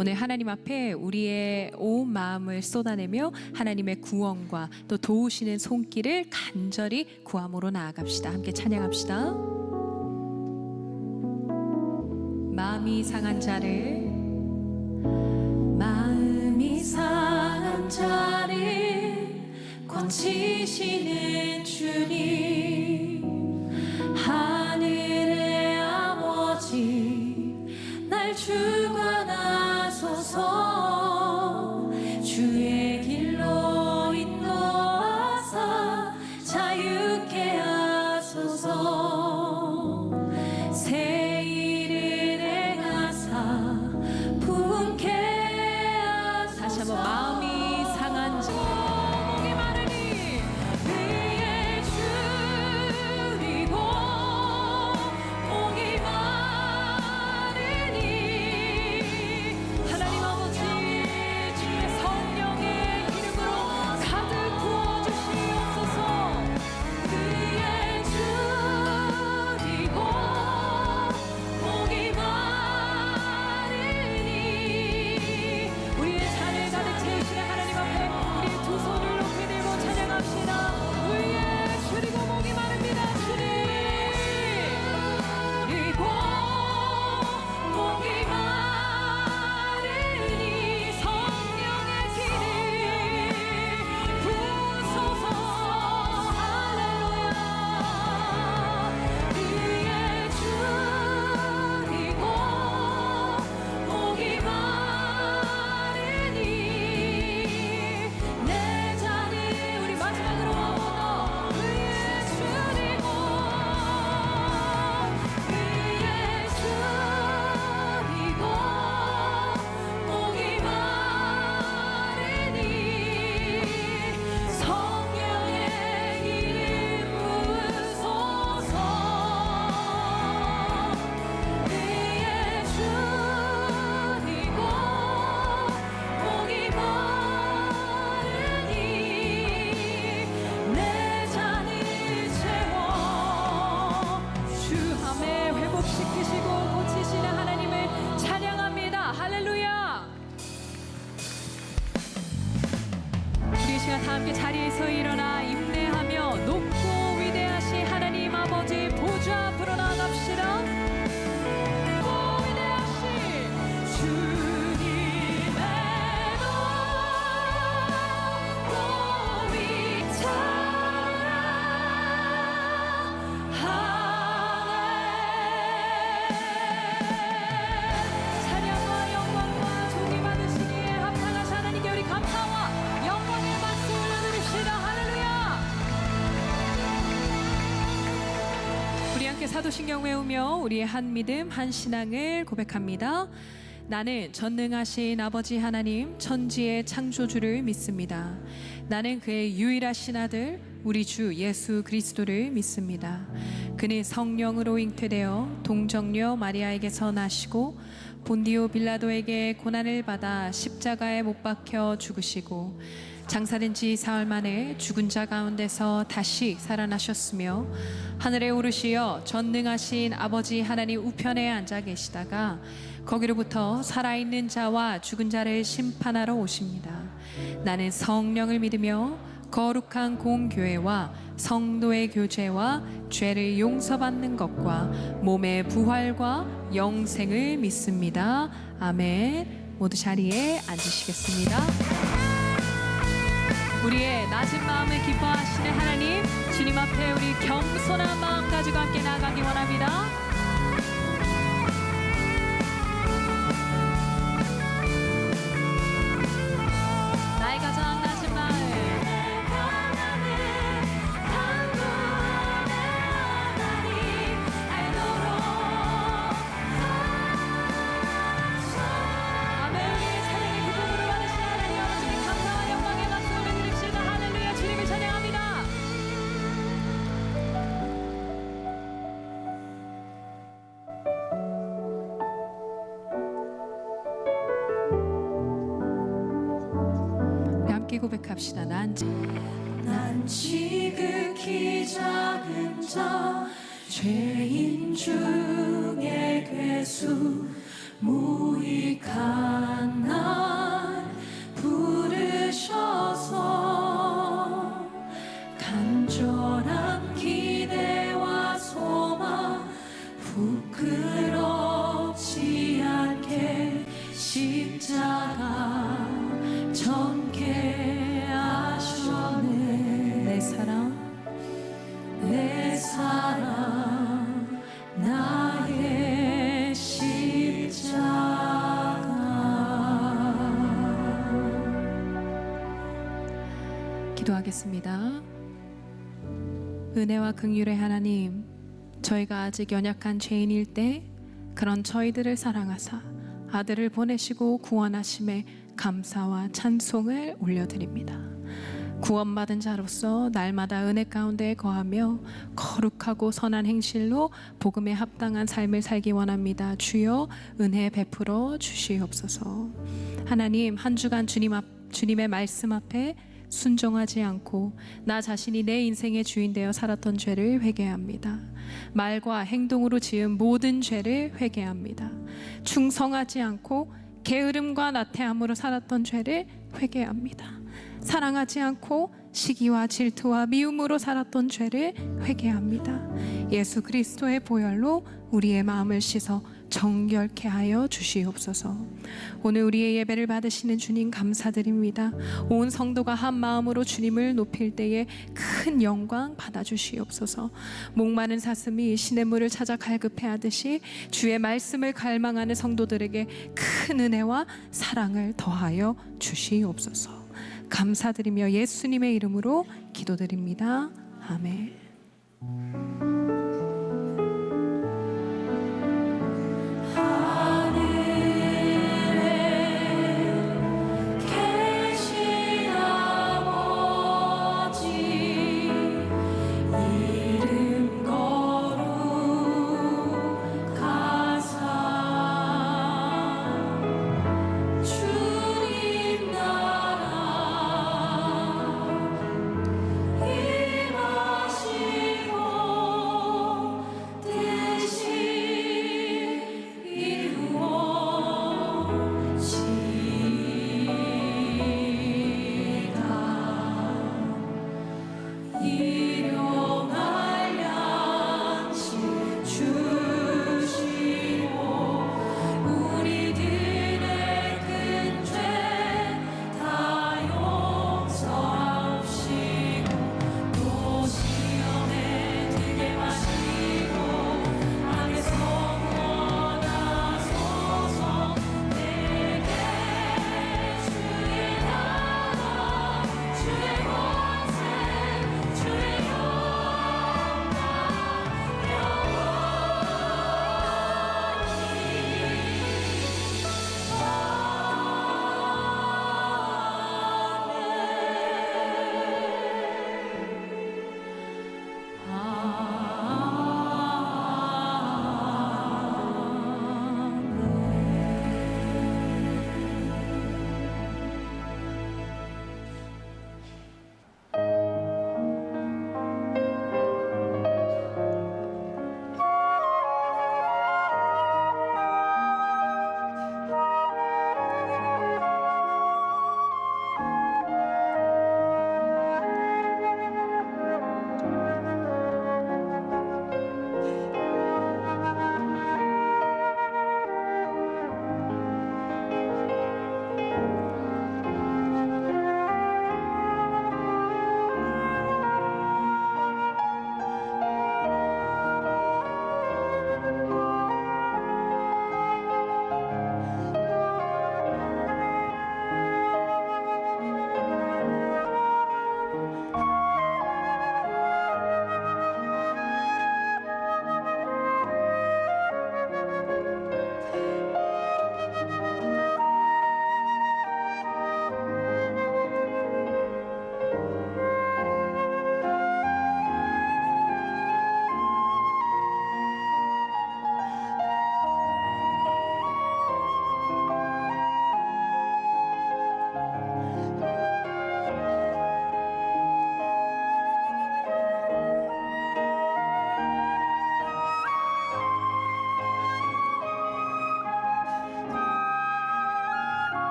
오늘 하나님 앞에 우리의 온 마음을 쏟아내며 하나님의 구원과 또 도우시는 손길을 간절히 구함으로 나아갑시다. 함께 찬양합시다. 마음이 상한 자를, 마음이 상한 자를 고치시는 주님, 하늘의 아버지 날 주관하소서. 주의 길로 인도하사 자유케 하소서. 새 일을 행하사 부흥케 하소서. 다시 한번 마음이 상한 자, 목이 마르니 그의 줄이고 목이 마르니 하나님 아버지 주의 성령의 기름으로 가득 부어주시옵소서. 그의 줄이고 목이 마르니 우리의 잔을 가득 채우시는 하나님 앞에 우리 두 손을 높이 들고 찬양합시다. 우리의 줄이고 목이 마릅니다. 주님 그리고 목이 마르니 성령의 기름 부으소서. 할렐루야. 그의 줄이고 목이 마르니 내 잔을 우리 마지막으로 그의 줄이고 그의 줄이고 목이 마르니 성령의 기름 부으소서. 그의 줄이고 목이 마르니 내 잔을 채워 주함에 회복시키시고 고치시는 하나님을 찬양합니다. 할렐루야. 우리 이 시간 다 함께 자리에서 일어나 인내하며 높고 위대하신 하나님 아버지 보좌 앞으로 나아갑시다. 높고 위대하신 주님의 높고 위대하네. 찬양과 영광과 존귀 받으시기에 합당하신 하나님께 우리 감사와 영광의 박수 올려드립시다. 할렐루야. 우리 함께 사도신경 외우며 우리의 한 믿음 한 신앙을 고백합니다. 나는 전능하신 아버지 하나님 천지의 창조주를 믿습니다. 나는 그의 유일하신 아들 우리 주 예수 그리스도를 믿습니다. 그는 성령으로 잉태되어 동정녀 마리아에게서 나시고 본디오 빌라도에게 고난을 받아 십자가에 못 박혀 죽으시고 장사된 지 사흘 만에 죽은 자 가운데서 다시 살아나셨으며 하늘에 오르시어 전능하신 아버지 하나님 우편에 앉아 계시다가 거기로부터 살아있는 자와 죽은 자를 심판하러 오십니다. 나는 성령을 믿으며 거룩한 공교회와 성도의 교제와 죄를 용서받는 것과 몸의 부활과 영생을 믿습니다. 아멘. 모두 자리에 앉으시겠습니다. 우리의 낮은 마음을 기뻐하시는 하나님, 주님 앞에 우리 겸손한 마음 가지고 함께 나아가기 원합니다. 나의 가장 낮은 마음, 아멘. 찬양의 기쁨으로 받으시는 하나님 아버지께 감사와 영광의 박수 올려드립시다. 할렐루야. 주님을 찬양합니다. 우리 함께 고백합시다. 난 지극히 작은 자 죄인 중에 괴수 무익한 기도하겠습니다. 은혜와 긍휼의 하나님, 저희가 아직 연약한 죄인일 때 그런 저희들을 사랑하사 아들을 보내시고 구원하심에 감사와 찬송을 올려드립니다. 구원받은 자로서 날마다 은혜 가운데 거하며 거룩하고 선한 행실로 복음에 합당한 삶을 살기 원합니다. 주여 은혜 베풀어 주시옵소서. 하나님, 한 주간 주님의 말씀 앞에 순종하지 않고 나 자신이 내 인생의 주인 되어 살았던 죄를 회개합니다. 말과 행동으로 지은 모든 죄를 회개합니다. 충성하지 않고 게으름과 나태함으로 살았던 죄를 회개합니다. 사랑하지 않고 시기와 질투와 미움으로 살았던 죄를 회개합니다. 예수 그리스도의 보혈로 우리의 마음을 씻어 정결케 하여 주시옵소서. 오늘 우리의 예배를 받으시는 주님 감사드립니다. 온 성도가 한 마음으로 주님을 높일 때에 큰 영광 받아 주시옵소서. 목마른 사슴이 시냇물을 찾아 갈급해하듯이 주의 말씀을 갈망하는 성도들에게 큰 은혜와 사랑을 더하여 주시옵소서. 감사드리며 예수님의 이름으로 기도드립니다. 아멘. 임하시고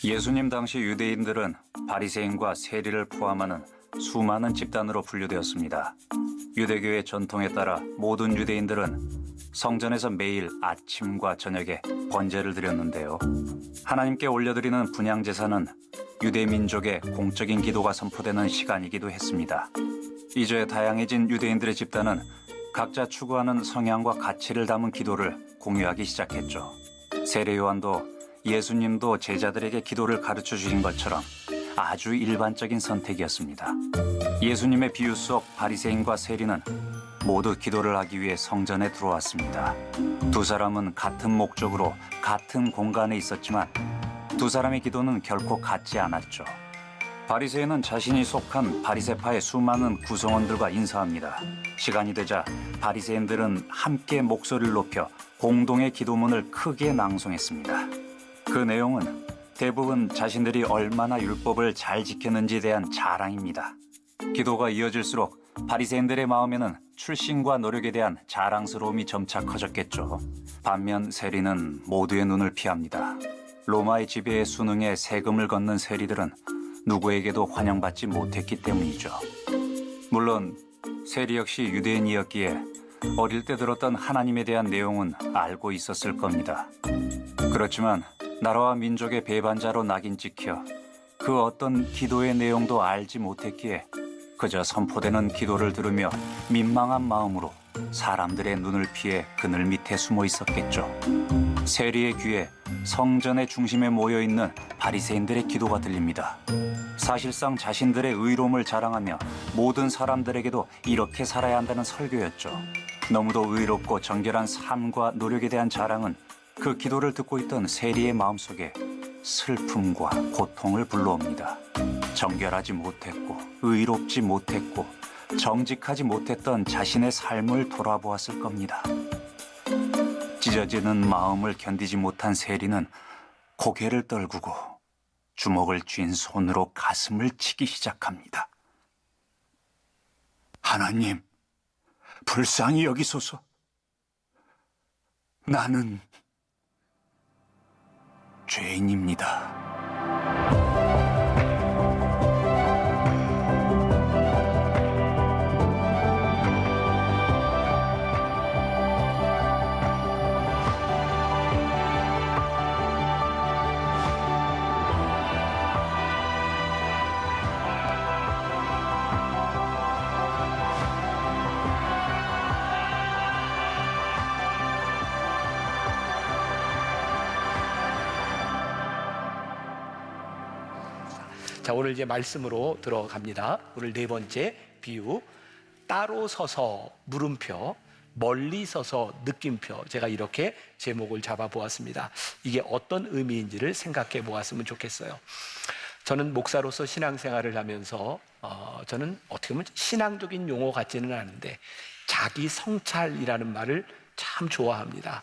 예수님 당시 유대인들은 바리새인과 세리를 포함하는 수많은 집단으로 분류되었습니다. 유대교의 전통에 따라 모든 유대인들은 성전에서 매일 아침과 저녁에 번제를 드렸는데요. 하나님께 올려드리는 분향제사는 유대 민족의 공적인 기도가 선포되는 시간이기도 했습니다. 이제 다양해진 유대인들의 집단은 각자 추구하는 성향과 가치를 담은 기도를 공유하기 시작했죠. 세례 요한도 예수님도 제자들에게 기도를 가르쳐 주신 것처럼 아주 일반적인 선택이었습니다. 예수님의 비유 속 바리새인과 세리는 모두 기도를 하기 위해 성전에 들어왔습니다. 두 사람은 같은 목적으로 같은 공간에 있었지만 두 사람의 기도는 결코 같지 않았죠. 바리새인은 자신이 속한 바리새파의 수많은 구성원들과 인사합니다. 시간이 되자 바리새인들은 함께 목소리를 높여 공동의 기도문을 크게 낭송했습니다. 그 내용은 대부분 자신들이 얼마나 율법을 잘 지켰는지에 대한 자랑입니다. 기도가 이어질수록 바리새인들의 마음에는 출신과 노력에 대한 자랑스러움이 점차 커졌겠죠. 반면 세리는 모두의 눈을 피합니다. 로마의 지배에 순응해 세금을 걷는 세리들은 누구에게도 환영받지 못했기 때문이죠. 물론 세리 역시 유대인이었기에 어릴 때 들었던 하나님에 대한 내용은 알고 있었을 겁니다. 그렇지만 나라와 민족의 배반자로 낙인 찍혀 그 어떤 기도의 내용도 알지 못했기에 그저 선포되는 기도를 들으며 민망한 마음으로 사람들의 눈을 피해 그늘 밑에 숨어 있었겠죠. 세리의 귀에 성전의 중심에 모여있는 바리새인들의 기도가 들립니다. 사실상 자신들의 의로움을 자랑하며 모든 사람들에게도 이렇게 살아야 한다는 설교였죠. 너무도 의롭고 정결한 삶과 노력에 대한 자랑은 그 기도를 듣고 있던 세리의 마음속에 슬픔과 고통을 불러옵니다. 정결하지 못했고 의롭지 못했고 정직하지 못했던 자신의 삶을 돌아보았을 겁니다. 찢어지는 마음을 견디지 못한 세리는 고개를 떨구고 주먹을 쥔 손으로 가슴을 치기 시작합니다. 하나님, 불쌍히 여기소서. 나는 죄인입니다. 자, 오늘 이제 말씀으로 들어갑니다. 오늘 네 번째 비유, 따로 서서 물음표, 멀리 서서 느낌표. 제가 이렇게 제목을 잡아보았습니다. 이게 어떤 의미인지를 생각해 보았으면 좋겠어요. 저는 목사로서 신앙생활을 하면서 저는 어떻게 보면 신앙적인 용어 같지는 않은데 자기 성찰이라는 말을 참 좋아합니다.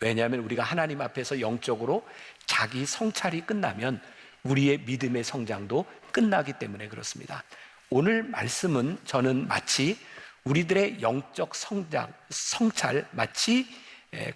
왜냐하면 우리가 하나님 앞에서 영적으로 자기 성찰이 끝나면 우리의 믿음의 성장도 끝나기 때문에 그렇습니다. 오늘 말씀은 저는 마치 우리들의 영적 성찰, 마치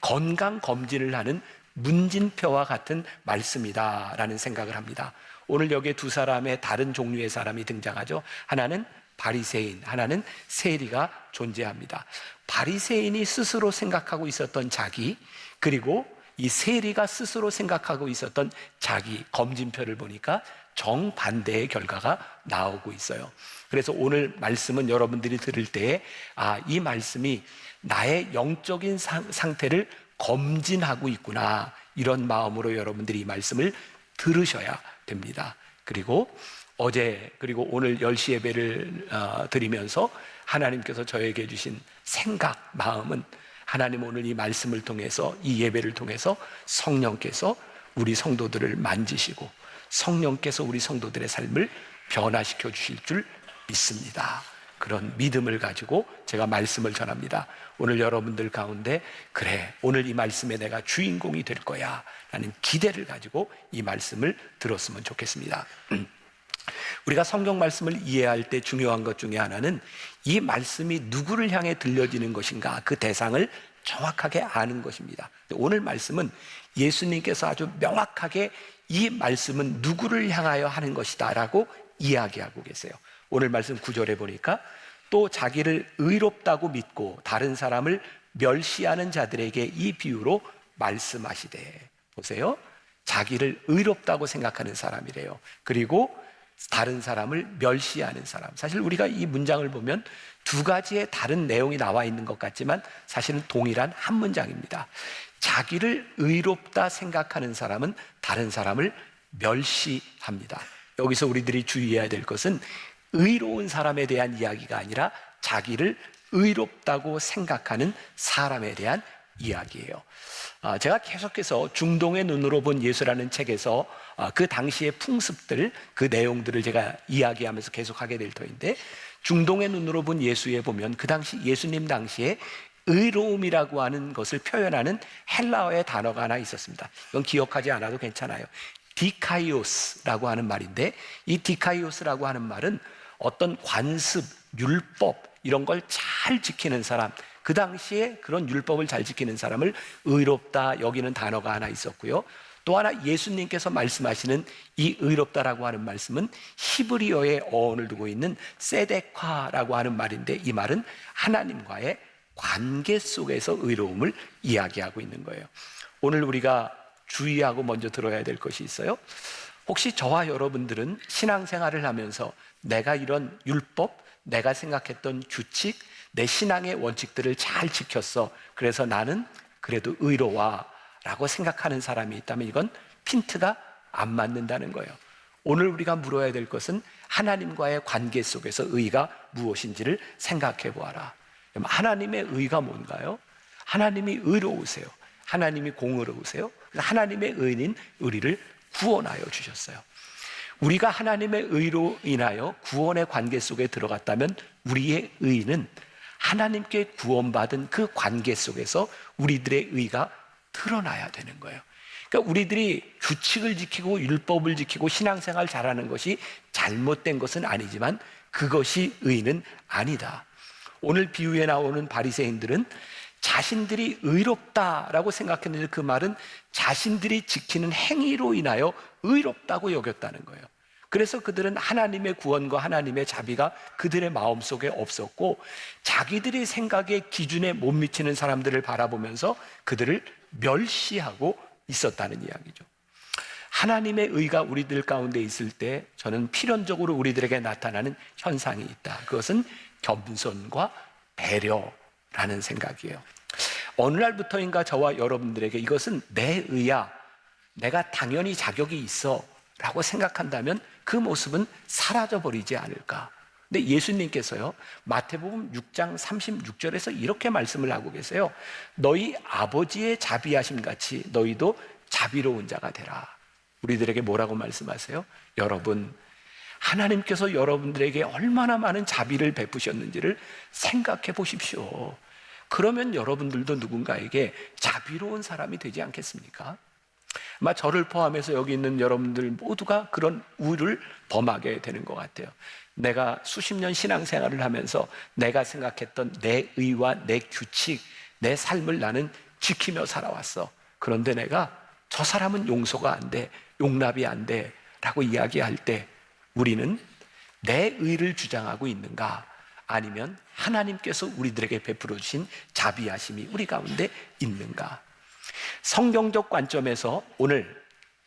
건강검진을 하는 문진표와 같은 말씀이다라는 생각을 합니다. 오늘 여기에 두 사람의 다른 종류의 사람이 등장하죠. 하나는 바리새인, 하나는 세리가 존재합니다. 바리새인이 스스로 생각하고 있었던 자기, 그리고 이 세리가 스스로 생각하고 있었던 자기 검진표를 보니까 정반대의 결과가 나오고 있어요. 그래서 오늘 말씀은 여러분들이 들을 때 이 말씀이 나의 영적인 상태를 검진하고 있구나, 이런 마음으로 여러분들이 이 말씀을 들으셔야 됩니다. 그리고 어제 그리고 오늘 10시 예배를 드리면서 하나님께서 저에게 주신 생각, 마음은 하나님 오늘 이 말씀을 통해서, 이 예배를 통해서 성령께서 우리 성도들을 만지시고 성령께서 우리 성도들의 삶을 변화시켜 주실 줄 믿습니다. 그런 믿음을 가지고 제가 말씀을 전합니다. 오늘 여러분들 가운데 그래, 오늘 이 말씀에 내가 주인공이 될 거야 라는 기대를 가지고 이 말씀을 들었으면 좋겠습니다. 우리가 성경 말씀을 이해할 때 중요한 것 중에 하나는 이 말씀이 누구를 향해 들려지는 것인가, 그 대상을 정확하게 아는 것입니다. 오늘 말씀은 예수님께서 아주 명확하게 이 말씀은 누구를 향하여 하는 것이다 라고 이야기하고 계세요. 오늘 말씀 9절에 보니까 또 자기를 의롭다고 믿고 다른 사람을 멸시하는 자들에게 이 비유로 말씀하시되. 보세요. 자기를 의롭다고 생각하는 사람이래요. 그리고 다른 사람을 멸시하는 사람. 사실 우리가 이 문장을 보면 두 가지의 다른 내용이 나와 있는 것 같지만 사실은 동일한 한 문장입니다. 자기를 의롭다 생각하는 사람은 다른 사람을 멸시합니다. 여기서 우리들이 주의해야 될 것은 의로운 사람에 대한 이야기가 아니라 자기를 의롭다고 생각하는 사람에 대한 이야기예요. 제가 계속해서 중동의 눈으로 본 예수라는 책에서 그 당시의 풍습들, 그 내용들을 제가 이야기하면서 계속하게 될 터인데, 중동의 눈으로 본 예수에 보면 그 당시 예수님 당시에 의로움이라고 하는 것을 표현하는 헬라어의 단어가 하나 있었습니다. 이건 기억하지 않아도 괜찮아요. 디카이오스라고 하는 말인데, 이 디카이오스라고 하는 말은 어떤 관습, 율법 이런 걸 잘 지키는 사람, 그 당시에 그런 율법을 잘 지키는 사람을 의롭다 여기는 단어가 하나 있었고요. 또 하나 예수님께서 말씀하시는 이 의롭다라고 하는 말씀은 히브리어의 어원을 두고 있는 세데카라고 하는 말인데, 이 말은 하나님과의 관계 속에서 의로움을 이야기하고 있는 거예요. 오늘 우리가 주의하고 먼저 들어야 될 것이 있어요. 혹시 저와 여러분들은 신앙생활을 하면서 내가 이런 율법, 내가 생각했던 규칙, 내 신앙의 원칙들을 잘 지켰어, 그래서 나는 그래도 의로워 라고 생각하는 사람이 있다면 이건 핀트가 안 맞는다는 거예요. 오늘 우리가 물어야 될 것은 하나님과의 관계 속에서 의가 무엇인지를 생각해 보아라. 하나님의 의가 뭔가요? 하나님이 의로우세요. 하나님이 공의로우세요. 하나님의 의인 우리를 구원하여 주셨어요. 우리가 하나님의 의로 인하여 구원의 관계 속에 들어갔다면 우리의 의는 하나님께 구원받은 그 관계 속에서 우리들의 의가 드러나야 되는 거예요. 그러니까 우리들이 규칙을 지키고 율법을 지키고 신앙생활 잘하는 것이 잘못된 것은 아니지만 그것이 의는 아니다. 오늘 비유에 나오는 바리새인들은 자신들이 의롭다라고 생각했는데 그 말은 자신들이 지키는 행위로 인하여 의롭다고 여겼다는 거예요. 그래서 그들은 하나님의 구원과 하나님의 자비가 그들의 마음속에 없었고 자기들의 생각의 기준에 못 미치는 사람들을 바라보면서 그들을 멸시하고 있었다는 이야기죠. 하나님의 의가 우리들 가운데 있을 때 저는 필연적으로 우리들에게 나타나는 현상이 있다. 그것은 겸손과 배려라는 생각이에요. 어느 날부터인가 저와 여러분들에게 이것은 내 의야, 내가 당연히 자격이 있어 라고 생각한다면 그 모습은 사라져버리지 않을까. 근데 예수님께서요, 마태복음 6장 36절에서 이렇게 말씀을 하고 계세요. 너희 아버지의 자비하심 같이 너희도 자비로운 자가 되라. 우리들에게 뭐라고 말씀하세요? 여러분, 하나님께서 여러분들에게 얼마나 많은 자비를 베푸셨는지를 생각해 보십시오. 그러면 여러분들도 누군가에게 자비로운 사람이 되지 않겠습니까? 아마 저를 포함해서 여기 있는 여러분들 모두가 그런 우를 범하게 되는 것 같아요. 내가 수십 년 신앙생활을 하면서 내가 생각했던 내 의와 내 규칙, 내 삶을 나는 지키며 살아왔어. 그런데 내가 저 사람은 용서가 안 돼, 용납이 안 돼 라고 이야기할 때 우리는 내 의를 주장하고 있는가, 아니면 하나님께서 우리들에게 베풀어 주신 자비하심이 우리 가운데 있는가. 성경적 관점에서 오늘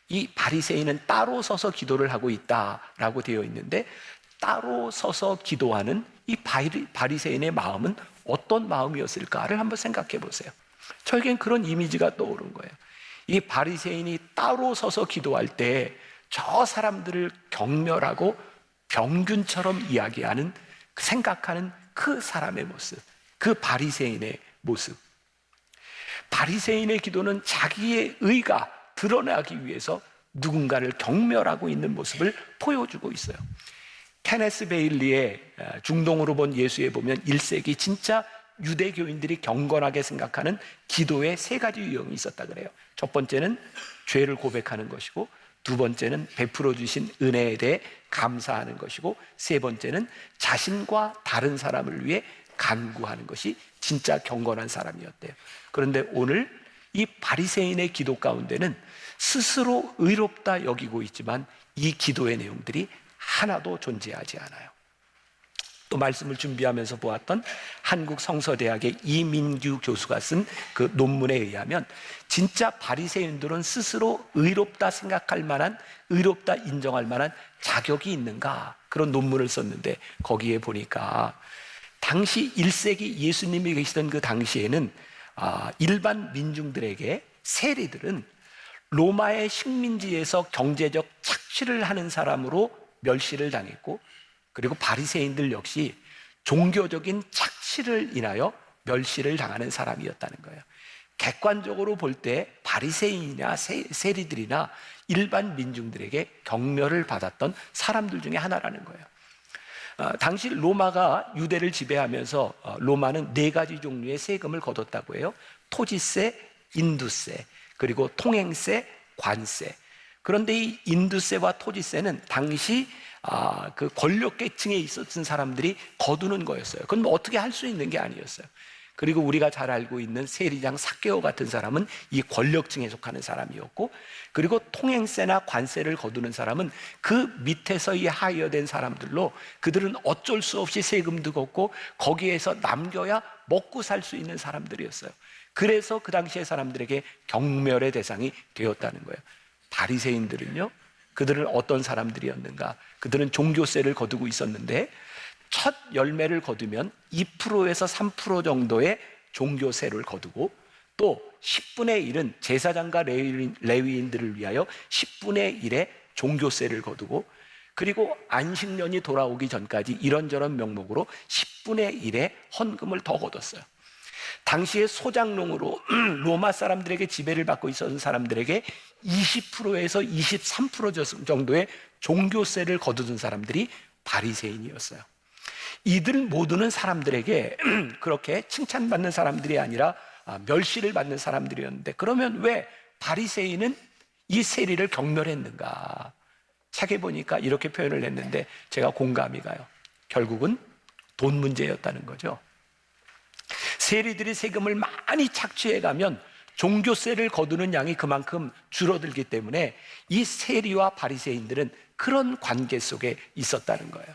이 바리새인은 따로 서서 기도를 하고 있다라고 되어 있는데, 따로 서서 기도하는 이 바리새인의 마음은 어떤 마음이었을까를 한번 생각해 보세요. 저에겐 그런 이미지가 떠오른 거예요. 이 바리새인이 따로 서서 기도할 때 저 사람들을 경멸하고 병균처럼 이야기하는, 생각하는 그 사람의 모습, 그 바리새인의 모습. 바리새인의 기도는 자기의 의가 드러나기 위해서 누군가를 경멸하고 있는 모습을 보여주고 있어요. 케네스 베일리의 중동으로 본 예수에 보면 1세기 진짜 유대교인들이 경건하게 생각하는 기도의 3가지 유형이 있었다 그래요. 첫 번째는 죄를 고백하는 것이고, 두 번째는 베풀어 주신 은혜에 대해 감사하는 것이고, 세 번째는 자신과 다른 사람을 위해 간구하는 것이 진짜 경건한 사람이었대요. 그런데 오늘 이 바리새인의 기도 가운데는 스스로 의롭다 여기고 있지만 이 기도의 내용들이 하나도 존재하지 않아요. 또 말씀을 준비하면서 보았던 한국 성서대학의 이민규 교수가 쓴 그 논문에 의하면 진짜 바리새인들은 스스로 의롭다 생각할 만한, 의롭다 인정할 만한 자격이 있는가, 그런 논문을 썼는데 거기에 보니까 당시 1세기 예수님이 계시던 그 당시에는 일반 민중들에게 세리들은 로마의 식민지에서 경제적 착취를 하는 사람으로 멸시를 당했고, 그리고 바리새인들 역시 종교적인 착취를 인하여 멸시를 당하는 사람이었다는 거예요. 객관적으로 볼 때 바리새인이나 세리들이나 일반 민중들에게 경멸을 받았던 사람들 중에 하나라는 거예요. 당시 로마가 유대를 지배하면서 로마는 4가지 종류의 세금을 거뒀다고 해요. 토지세, 인두세, 그리고 통행세, 관세. 그런데 이 인두세와 토지세는 당시 그 권력계층에 있었던 사람들이 거두는 거였어요. 그건 뭐 어떻게 할 수 있는 게 아니었어요. 그리고 우리가 잘 알고 있는 세리장 삭개오 같은 사람은 이 권력층에 속하는 사람이었고, 그리고 통행세나 관세를 거두는 사람은 그 밑에서 이 하이어된 사람들로, 그들은 어쩔 수 없이 세금도 걷고 거기에서 남겨야 먹고 살 수 있는 사람들이었어요. 그래서 그 당시의 사람들에게 경멸의 대상이 되었다는 거예요. 바리새인들은요, 그들은 어떤 사람들이었는가? 그들은 종교세를 거두고 있었는데 첫 열매를 거두면 2%에서 3% 정도의 종교세를 거두고, 또 10분의 1은 제사장과 레위인들을 위하여 10분의 1의 종교세를 거두고, 그리고 안식년이 돌아오기 전까지 이런저런 명목으로 10분의 1의 헌금을 더 거뒀어요. 당시에 소장농으로 로마 사람들에게 지배를 받고 있었던 사람들에게 20%에서 23% 정도의 종교세를 거두던 사람들이 바리새인이었어요. 이들 모두는 사람들에게 그렇게 칭찬받는 사람들이 아니라 멸시를 받는 사람들이었는데, 그러면 왜 바리새인은 이 세리를 경멸했는가? 책에 보니까 이렇게 표현을 했는데 제가 공감이 가요. 결국은 돈 문제였다는 거죠. 세리들이 세금을 많이 착취해가면 종교세를 거두는 양이 그만큼 줄어들기 때문에 이 세리와 바리새인들은 그런 관계 속에 있었다는 거예요.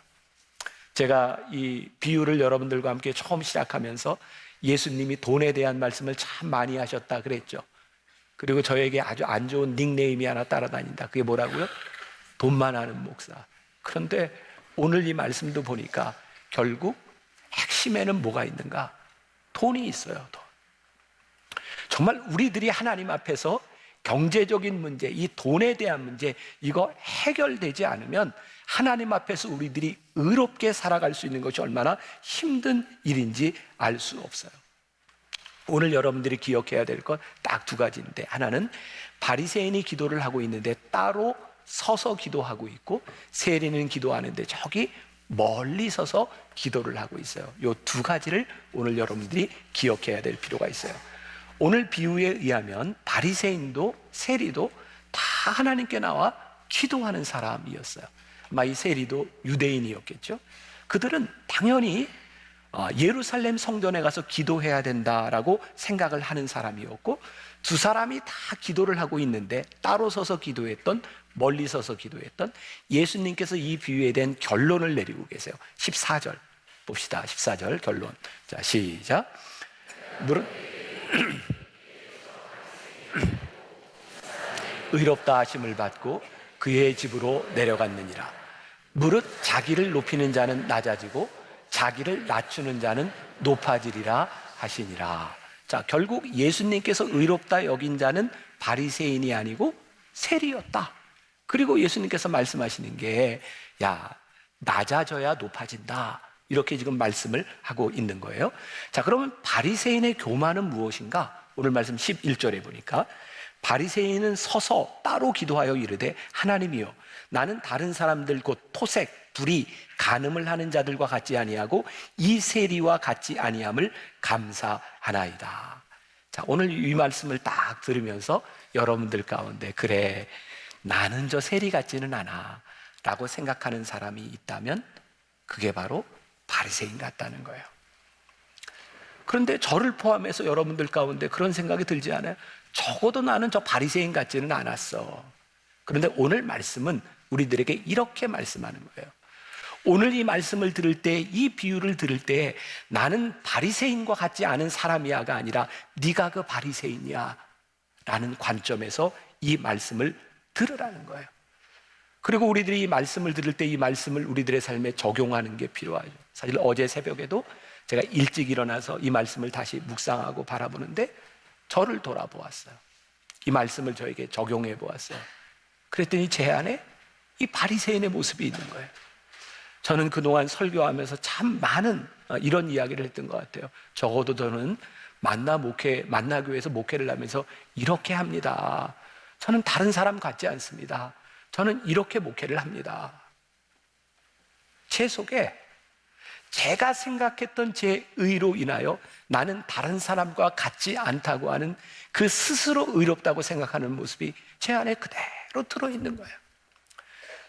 제가 이 비유를 여러분들과 함께 처음 시작하면서 예수님이 돈에 대한 말씀을 참 많이 하셨다 그랬죠. 그리고 저에게 아주 안 좋은 닉네임이 하나 따라다닌다. 그게 뭐라고요? 돈만 아는 목사. 그런데 오늘 이 말씀도 보니까 결국 핵심에는 뭐가 있는가? 돈이 있어요. 돈. 정말 우리들이 하나님 앞에서 경제적인 문제, 이 돈에 대한 문제, 이거 해결되지 않으면 하나님 앞에서 우리들이 의롭게 살아갈 수 있는 것이 얼마나 힘든 일인지 알 수 없어요. 오늘 여러분들이 기억해야 될 건 딱 2가지인데, 하나는 바리새인이 기도를 하고 있는데 따로 서서 기도하고 있고, 세리는 기도하는데 저기 멀리 서서 기도를 하고 있어요. 이 2가지를 오늘 여러분들이 기억해야 될 필요가 있어요. 오늘 비유에 의하면 바리새인도 세리도 다 하나님께 나와 기도하는 사람이었어요. 아마 이 세리도 유대인이었겠죠. 그들은 당연히 예루살렘 성전에 가서 기도해야 된다라고 생각을 하는 사람이었고, 2 사람이 다 기도를 하고 있는데 따로 서서 기도했던, 멀리 서서 기도했던, 예수님께서 이 비유에 대한 결론을 내리고 계세요. 14절 봅시다. 14절 결론. 자, 시작. 의롭다 하심을 받고 그의 집으로 내려갔느니라. 무릇 자기를 높이는 자는 낮아지고 자기를 낮추는 자는 높아지리라 하시니라. 자, 결국 예수님께서 의롭다 여긴 자는 바리새인이 아니고 세리였다. 그리고 예수님께서 말씀하시는 게, 야, 낮아져야 높아진다. 이렇게 지금 말씀을 하고 있는 거예요. 자, 그러면 바리새인의 교만은 무엇인가? 오늘 말씀 11절에 보니까 바리새인은 서서 따로 기도하여 이르되, 하나님이여, 나는 다른 사람들 곧 토색, 불의, 간음을 하는 자들과 같지 아니하고 이 세리와 같지 아니함을 감사하나이다. 자, 오늘 이 말씀을 딱 들으면서 여러분들 가운데, 그래, 나는 저 세리 같지는 않아 라고 생각하는 사람이 있다면 그게 바로 바리새인 같다는 거예요. 그런데 저를 포함해서 여러분들 가운데 그런 생각이 들지 않아요? 적어도 나는 저 바리새인 같지는 않았어. 그런데 오늘 말씀은 우리들에게 이렇게 말씀하는 거예요. 오늘 이 말씀을 들을 때, 이 비유를 들을 때 나는 바리새인과 같지 않은 사람이야가 아니라 네가 그 바리새인이야 라는 관점에서 이 말씀을 들으라는 거예요. 그리고 우리들이 이 말씀을 들을 때 이 말씀을 우리들의 삶에 적용하는 게 필요하죠. 사실 어제 새벽에도 제가 일찍 일어나서 이 말씀을 다시 묵상하고 바라보는데 저를 돌아보았어요. 이 말씀을 저에게 적용해 보았어요. 그랬더니 제 안에 이 바리새인의 모습이 있는 거예요. 저는 그동안 설교하면서 참 많은 이런 이야기를 했던 것 같아요. 적어도 저는 만나교회에서 목회를 하면서 이렇게 합니다. 저는 다른 사람 같지 않습니다. 저는 이렇게 목회를 합니다. 제 속에 제가 생각했던 제 의로 인하여 나는 다른 사람과 같지 않다고 하는 그 스스로 의롭다고 생각하는 모습이 제 안에 그대로 들어있는 거예요.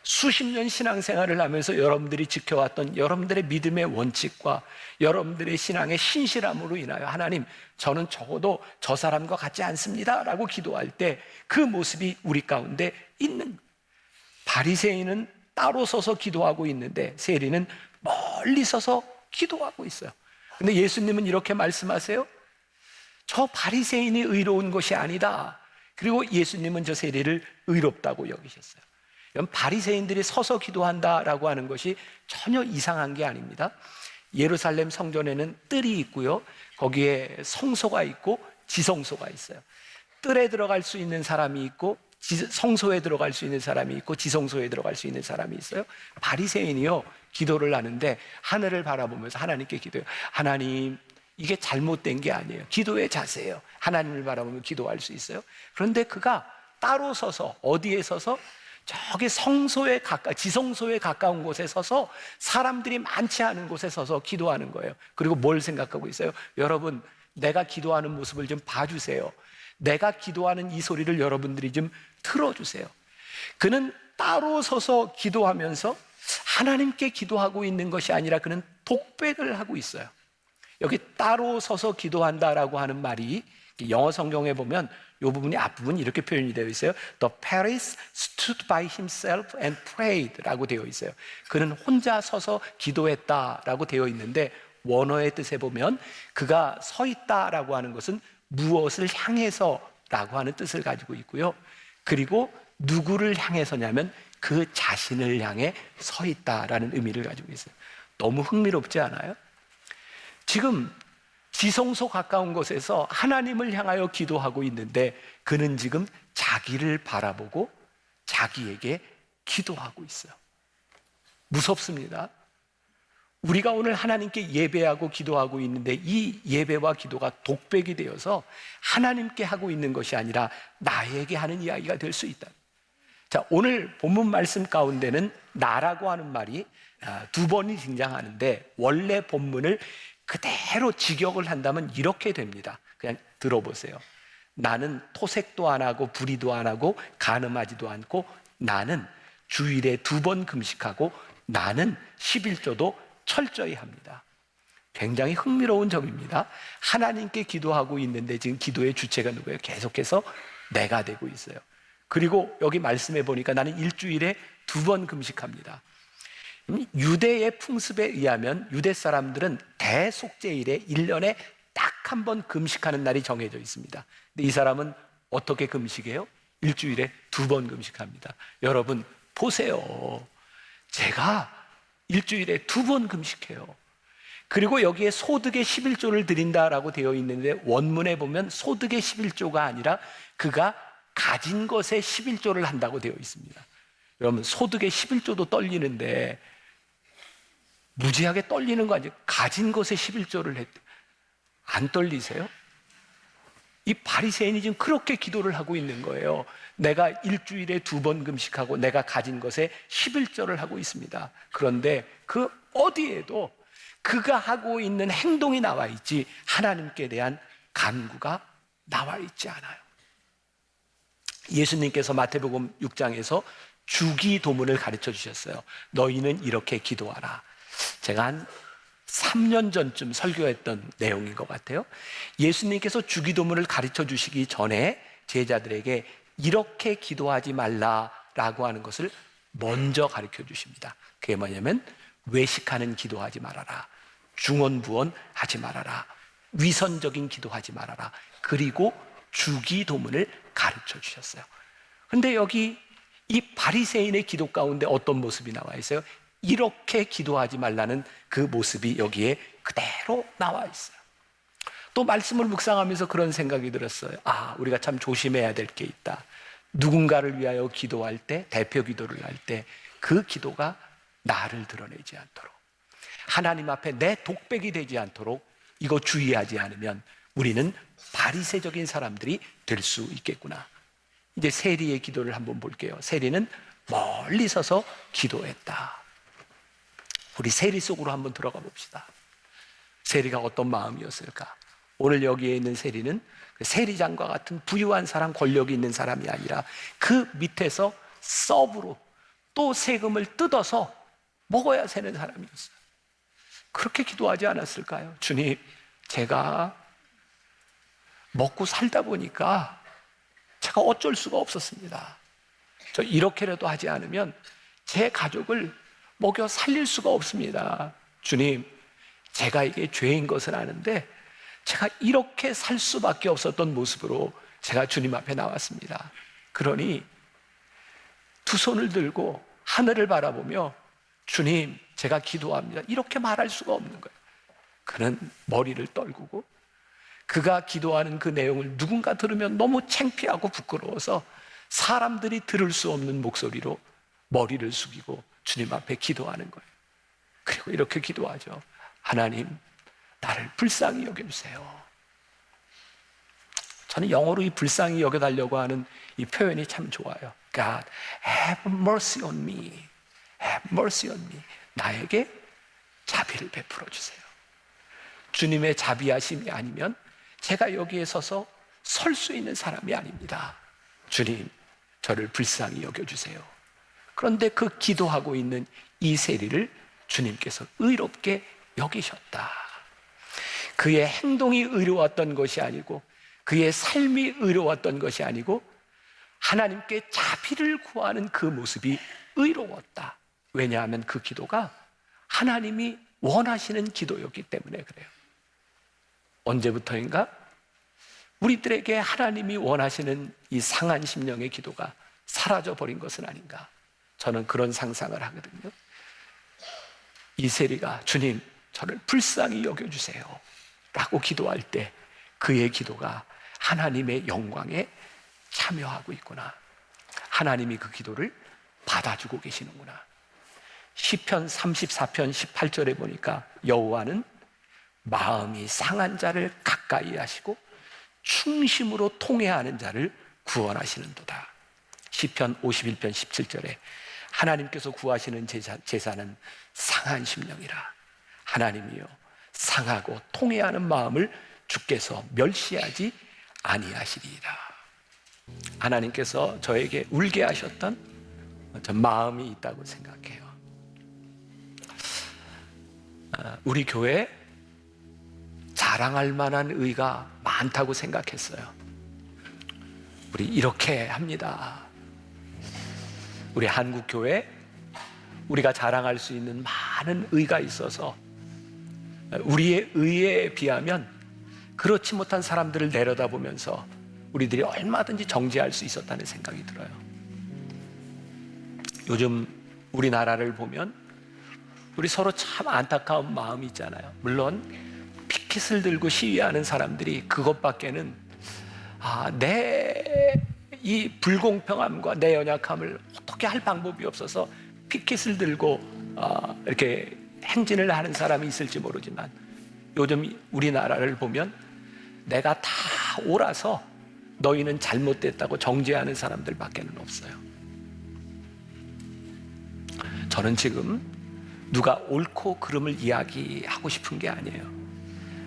수십 년 신앙생활을 하면서 여러분들이 지켜왔던 여러분들의 믿음의 원칙과 여러분들의 신앙의 신실함으로 인하여 하나님, 저는 적어도 저 사람과 같지 않습니다 라고 기도할 때 그 모습이 우리 가운데 있는, 바리새인은 따로 서서 기도하고 있는데 세리는 멀리 서서 기도하고 있어요. 근데 예수님은 이렇게 말씀하세요. 저 바리새인이 의로운 것이 아니다. 그리고 예수님은 저 세리를 의롭다고 여기셨어요. 바리새인들이 서서 기도한다라고 하는 것이 전혀 이상한 게 아닙니다. 예루살렘 성전에는 뜰이 있고요, 거기에 성소가 있고 지성소가 있어요. 뜰에 들어갈 수 있는 사람이 있고 성소에 들어갈 수 있는 사람이 있고 지성소에 들어갈 수 있는 사람이 있어요. 바리새인이요, 기도를 하는데 하늘을 바라보면서 하나님께 기도해요. 하나님, 이게 잘못된 게 아니에요. 기도의 자세예요. 하나님을 바라보며 기도할 수 있어요. 그런데 그가 따로 서서, 어디에 서서? 저기 성소에 지성소에 가까운 곳에 서서 사람들이 많지 않은 곳에 서서 기도하는 거예요. 그리고 뭘 생각하고 있어요? 여러분, 내가 기도하는 모습을 좀 봐주세요. 내가 기도하는 이 소리를 여러분들이 좀 들어주세요. 그는 따로 서서 기도하면서 하나님께 기도하고 있는 것이 아니라 그는 독백을 하고 있어요. 여기 따로 서서 기도한다라고 하는 말이 영어 성경에 보면 이 부분이 앞부분이 이렇게 표현이 되어 있어요. The Pharisee stood by himself and prayed 라고 되어 있어요. 그는 혼자 서서 기도했다라고 되어 있는데 원어의 뜻에 보면 그가 서 있다라고 하는 것은 무엇을 향해서라고 하는 뜻을 가지고 있고요. 그리고 누구를 향해서냐면 그 자신을 향해 서 있다라는 의미를 가지고 있어요. 너무 흥미롭지 않아요? 지금 지성소 가까운 곳에서 하나님을 향하여 기도하고 있는데 그는 지금 자기를 바라보고 자기에게 기도하고 있어요. 무섭습니다. 우리가 오늘 하나님께 예배하고 기도하고 있는데 이 예배와 기도가 독백이 되어서 하나님께 하고 있는 것이 아니라 나에게 하는 이야기가 될 수 있다. 자, 오늘 본문 말씀 가운데는 나라고 하는 말이 두 번이 등장하는데 원래 본문을 그대로 직역을 한다면 이렇게 됩니다. 그냥 들어보세요. 나는 토색도 안 하고 불의도 안 하고 간음하지도 않고 나는 주일에 2번 금식하고 나는 11조도 철저히 합니다. 굉장히 흥미로운 점입니다. 하나님께 기도하고 있는데 지금 기도의 주체가 누구예요? 계속해서 내가 되고 있어요. 그리고 여기 말씀해 보니까 나는 일주일에 2번 금식합니다. 유대의 풍습에 의하면 유대 사람들은 대속죄일에 1년에 딱 한 번 금식하는 날이 정해져 있습니다. 근데 이 사람은 어떻게 금식해요? 일주일에 2번 금식합니다. 여러분 보세요. 제가 일주일에 2번 금식해요. 그리고 여기에 소득의 11조를 드린다라고 되어 있는데 원문에 보면 소득의 11조가 아니라 그가 가진 것에 11조를 한다고 되어 있습니다. 여러분 소득의 11조도 떨리는데 무지하게 떨리는 거 아니에요? 가진 것에 11조를 했대. 안 떨리세요? 이 바리새인이 지금 그렇게 기도를 하고 있는 거예요. 내가 일주일에 2번 금식하고 내가 가진 것에 11조를 하고 있습니다. 그런데 그 어디에도 그가 하고 있는 행동이 나와 있지 하나님께 대한 간구가 나와 있지 않아요. 예수님께서 마태복음 6장에서 주기도문을 가르쳐 주셨어요. 너희는 이렇게 기도하라. 제가 한 3년 전쯤 설교했던 내용인 것 같아요. 예수님께서 주기도문을 가르쳐 주시기 전에 제자들에게 이렇게 기도하지 말라라고 하는 것을 먼저 가르쳐 주십니다. 그게 뭐냐면 외식하는 기도하지 말아라, 중언부언하지 말아라, 위선적인 기도하지 말아라, 그리고 주기도문을 가르쳐 주셨어요. 그런데 여기 이 바리새인의 기도 가운데 어떤 모습이 나와 있어요? 이렇게 기도하지 말라는 그 모습이 여기에 그대로 나와 있어요. 또 말씀을 묵상하면서 그런 생각이 들었어요. 우리가 참 조심해야 될 게 있다. 누군가를 위하여 기도할 때, 대표 기도를 할 때 그 기도가 나를 드러내지 않도록, 하나님 앞에 내 독백이 되지 않도록 이거 주의하지 않으면 우리는 바리새적인 사람들이 될 수 있겠구나. 이제 세리의 기도를 한번 볼게요. 세리는 멀리 서서 기도했다. 우리 세리 속으로 한번 들어가 봅시다. 세리가 어떤 마음이었을까? 오늘 여기에 있는 세리는 세리장과 같은 부유한 사람, 권력이 있는 사람이 아니라 그 밑에서 서브로 또 세금을 뜯어서 먹어야 되는 사람이었어요. 그렇게 기도하지 않았을까요? 주님, 제가 먹고 살다 보니까 제가 어쩔 수가 없었습니다. 저 이렇게라도 하지 않으면 제 가족을 먹여 살릴 수가 없습니다. 주님, 제가 이게 죄인 것은 아는데 제가 이렇게 살 수밖에 없었던 모습으로 제가 주님 앞에 나왔습니다. 그러니 두 손을 들고 하늘을 바라보며 주님, 제가 기도합니다, 이렇게 말할 수가 없는 거예요. 그는 머리를 떨구고 그가 기도하는 그 내용을 누군가 들으면 너무 창피하고 부끄러워서 사람들이 들을 수 없는 목소리로 머리를 숙이고 주님 앞에 기도하는 거예요. 그리고 이렇게 기도하죠. 하나님, 나를 불쌍히 여겨주세요. 저는 영어로 이 불쌍히 여겨달라고 하는 이 표현이 참 좋아요. God, have mercy on me. Have mercy on me. 나에게 자비를 베풀어 주세요. 주님의 자비하심이 아니면 제가 여기에 서서 설 수 있는 사람이 아닙니다. 주님, 저를 불쌍히 여겨주세요. 그런데 그 기도하고 있는 이 세리를 주님께서 의롭게 여기셨다. 그의 행동이 의로웠던 것이 아니고 그의 삶이 의로웠던 것이 아니고 하나님께 자비를 구하는 그 모습이 의로웠다. 왜냐하면 그 기도가 하나님이 원하시는 기도였기 때문에 그래요. 언제부터인가 우리들에게 하나님이 원하시는 이 상한 심령의 기도가 사라져버린 것은 아닌가, 저는 그런 상상을 하거든요. 이 세리가 주님, 저를 불쌍히 여겨주세요 라고 기도할 때 그의 기도가 하나님의 영광에 참여하고 있구나, 하나님이 그 기도를 받아주고 계시는구나. 시편 34편 18절에 보니까 여호와는 마음이 상한 자를 가까이 하시고 충심으로 통회하는 자를 구원하시는도다. 시편 51편 17절에 하나님께서 구하시는 제사는 상한 심령이라. 하나님이여, 상하고 통회하는 마음을 주께서 멸시하지 아니하시리이다. 하나님께서 저에게 울게 하셨던 저 마음이 있다고 생각해요. 우리 교회 자랑할 만한 의가 많다고 생각했어요. 우리 이렇게 합니다. 우리 한국교회, 우리가 자랑할 수 있는 많은 의가 있어서 우리의 의에 비하면 그렇지 못한 사람들을 내려다보면서 우리들이 얼마든지 정죄할 수 있었다는 생각이 들어요. 요즘 우리나라를 보면 우리 서로 참 안타까운 마음이 있잖아요. 물론 피켓을 들고 시위하는 사람들이 그것밖에는 내 이 불공평함과 내 연약함을 어떻게 할 방법이 없어서 피켓을 들고 이렇게 행진을 하는 사람이 있을지 모르지만 요즘 우리나라를 보면 내가 다 옳아서 너희는 잘못됐다고 정죄하는 사람들밖에는 없어요. 저는 지금 누가 옳고 그름을 이야기하고 싶은 게 아니에요.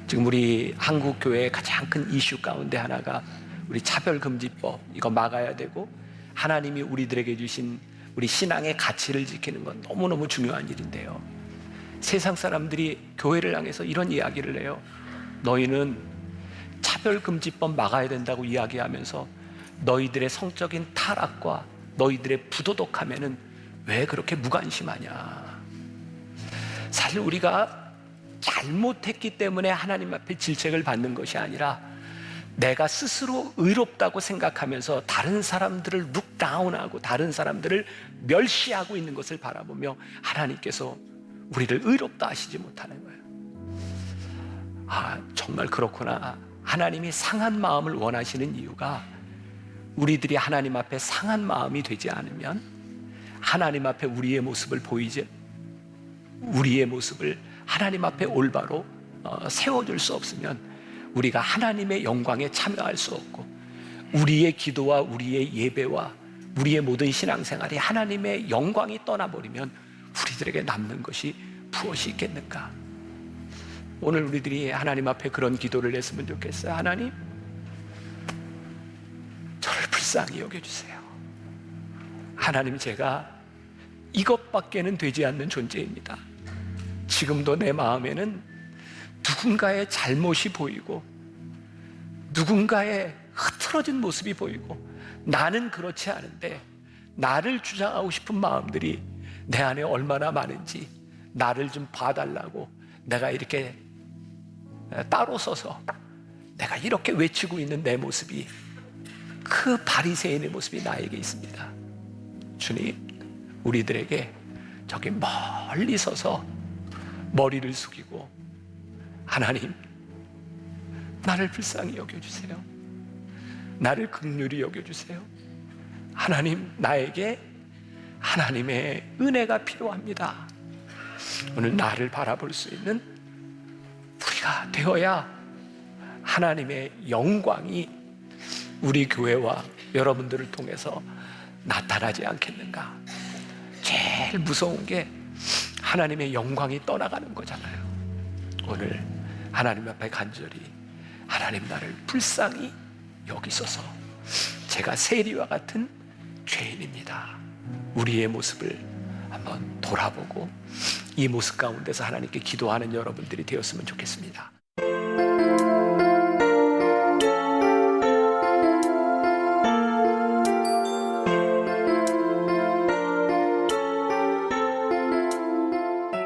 지금 우리 한국 교회의 가장 큰 이슈 가운데 하나가 우리 차별금지법, 이거 막아야 되고 하나님이 우리들에게 주신 우리 신앙의 가치를 지키는 건 너무너무 중요한 일인데요. 세상 사람들이 교회를 향해서 이런 이야기를 해요. 너희는 차별금지법 막아야 된다고 이야기하면서 너희들의 성적인 타락과 너희들의 부도덕함에는 왜 그렇게 무관심하냐? 사실 우리가 잘못했기 때문에 하나님 앞에 질책을 받는 것이 아니라 내가 스스로 의롭다고 생각하면서 다른 사람들을 룩다운하고 다른 사람들을 멸시하고 있는 것을 바라보며 하나님께서 우리를 의롭다 하시지 못하는 거예요. 아, 정말 그렇구나. 하나님이 상한 마음을 원하시는 이유가 우리들이 하나님 앞에 상한 마음이 되지 않으면 하나님 앞에 우리의 모습을 하나님 앞에 올바로 세워줄 수 없으면 우리가 하나님의 영광에 참여할 수 없고 우리의 기도와 우리의 예배와 우리의 모든 신앙생활이 하나님의 영광이 떠나버리면 우리들에게 남는 것이 무엇이 있겠는가? 오늘 우리들이 하나님 앞에 그런 기도를 했으면 좋겠어요. 하나님, 저를 불쌍히 여겨주세요. 하나님, 제가 이것밖에는 되지 않는 존재입니다. 지금도 내 마음에는 누군가의 잘못이 보이고 누군가의 흐트러진 모습이 보이고 나는 그렇지 않은데 나를 주장하고 싶은 마음들이 내 안에 얼마나 많은지 나를 좀 봐달라고 내가 이렇게 따로 서서 내가 이렇게 외치고 있는 내 모습이 그 바리새인의 모습이 나에게 있습니다. 주님, 우리들에게 저기 멀리 서서 머리를 숙이고 하나님, 나를 불쌍히 여겨주세요. 나를 긍휼히 여겨주세요. 하나님, 나에게 하나님의 은혜가 필요합니다. 오늘 나를 바라볼 수 있는 우리가 되어야 하나님의 영광이 우리 교회와 여러분들을 통해서 나타나지 않겠는가? 제일 무서운 게 하나님의 영광이 떠나가는 거잖아요. 오늘 하나님 앞에 간절히 하나님, 나를 불쌍히 여기소서. 제가 세리와 같은 죄인입니다. 우리의 모습을 한번 돌아보고 이 모습 가운데서 하나님께 기도하는 여러분들이 되었으면 좋겠습니다.